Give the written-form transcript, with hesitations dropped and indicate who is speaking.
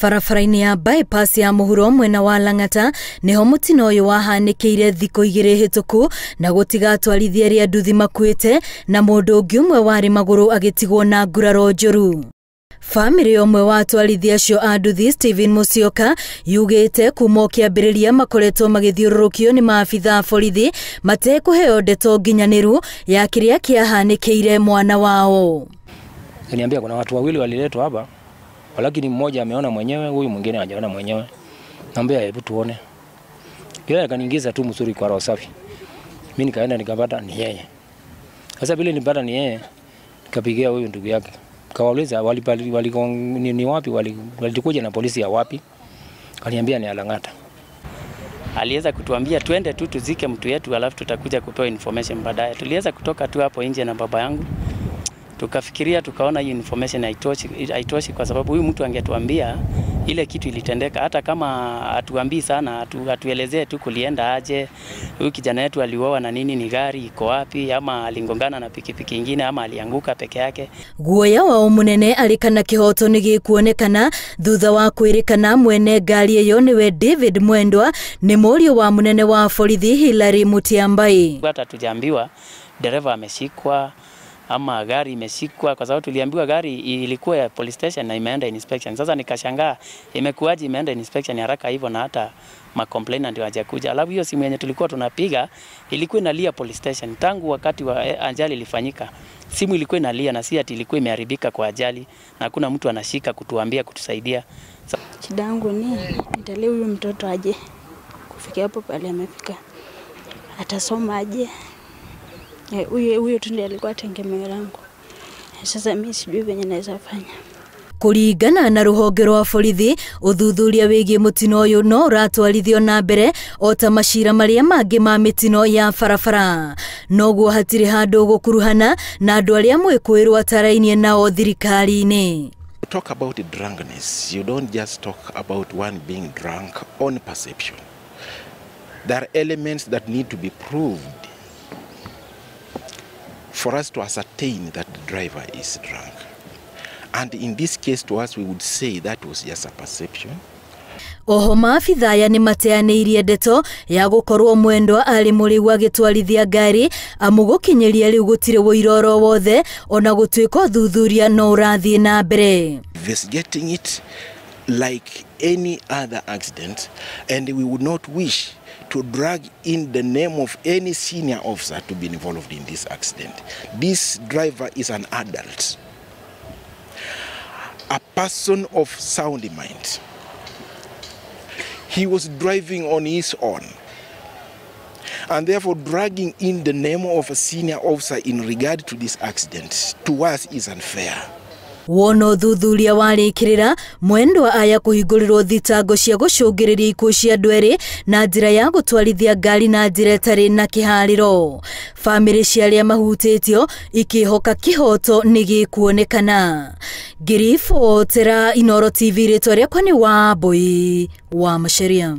Speaker 1: Barabara-inĩ ya bypass ya mũhuro mwena wa Lang'ata niho mũtino ũyũ wahanĩkĩire thikũ igĩrĩ hĩtũku na gũtigatwarithia arĩa nduthi makuĩte na mũndũ ũngĩ ũmwe warĩ magũrũ agĩtigwo na nguraro njũru. Famĩlĩ ũmwe wa atwarithia acio a nduthi Stephen Musyoka yugĩte kuma kĩambĩrĩria makoretwo magĩthiũrũrũkio nĩ maabitha borithi matekũheo ndeto nginyanĩru ya kĩrĩa kĩahanĩkĩire mwana wao.
Speaker 2: Niambia kuna watu wawili waliletwa hapa, lakini mmoja ameona mwenyewe, huyu mwingine hajaona mwenyewe. Naambia hebu tuone. Yeye akaniingiza tu mzuri kwa roho safi. Mimi nikaenda nikapata ni yeye. Sasa vile nilipata ni yeye, nikapigia huyu ndugu yake. Kawauliza ni wapi, walikuja na polisi ya wapi? Kaniambia ni Lang'ata.
Speaker 3: Aliweza kutuambia twende tu tuzike mtu yetu alafu tutakuja kupewa information baadaye. Tuliweza kutoka tu hapo nje na baba yangu. Tukafikiria tukaona hii information haitoshi kwa sababu huyu mtu angetuambia ile kitu ilitendeka, hata kama atuambii sana, atuelezee tu kulienda aje, huyu kijana wetu aliuawa na nini, ni gari iko wapi, ama alingongana na pikipiki nyingine, ama alianguka peke yake.
Speaker 1: Guoya wao munene alikana kihoto nigikuonekana thutha wa kwĩrĩkana mwene ngari ĩyo niwe David Mwendwa ni mũriũ wa munene wa borithi Hilary Mutiambai.
Speaker 3: Hata tujaambiwa dereva ameshikwa ama gari imeshikwa, kwa sababu tuliambiwa gari ilikuwa ya police station na imeenda inspection. Sasa nikashangaa imekuaje imeenda inspection haraka hivyo na hata ma complainant ndio hajakuja. Alafu hiyo simu yenye tulikuwa tunapiga ilikuwa inalia police station tangu wakati wa ajali ilifanyika. Simu ilikuwa inalia na si ati ilikuwa imeharibika kwa ajali na hakuna mtu anashika kutuambia kutusaidia.
Speaker 4: Shida yangu ni nitalee huyu mtoto aje kufikia hapo pale amefika. Atasoma aje? Huyo tu ndiye alikuwa tegemeo langu. Sasa mimi sijui venye naweza fanya.
Speaker 1: Kũringana na rũhonge rwa borithi, ũthuthuria wĩgiĩ mũtino ũyũ no ũratwarithio na mbere o ta macira marĩa mangĩ ma mĩtino ya barabara. Noguo hatirĩ handũ gũkuruhana na andũ arĩa mwĩkũĩrwo atarainie nao thirikari-inĩ.
Speaker 5: Talk about drunkenness. You don't just talk about one being drunk on perception. There are elements that need to be proved for us to ascertain that the driver is drunk. And in this case to us we would say that was just a perception.
Speaker 1: Oho maabitha aya nĩ mateanĩirie ndeto ya gũkorwo Mwendwa arĩ mũriũ agĩtwarithia ngari amũgũkinyĩria rĩu gũtirĩ ũira oro wothe ona gũtuĩka ũthuthuria no ũrathiĩ na mbere.
Speaker 5: Investigating it like any other accident, and we would not wish to drag in the name of any senior officer to be involved in this accident. This driver is an adult, a person of sound mind. He was driving on his own, and therefore dragging in the name of a senior officer in regard to this accident to us is unfair.
Speaker 1: Wono ũthuthuria warĩkĩrĩra Mwendwa aya kũhingũrĩrwo thitango cia gũcũngĩrĩria ikuũ cia andũ erĩ na njĩra ya gũtwarithia ngari na njĩra ĩtarĩ na kĩharĩro. Famĩlĩ cia arĩa mahutĩtio ikĩhoka kĩhoto nĩ gĩkuonekana. Ngĩribotera Inooro TV, rĩtwa rĩakwa nĩ Wambui wa Macharia.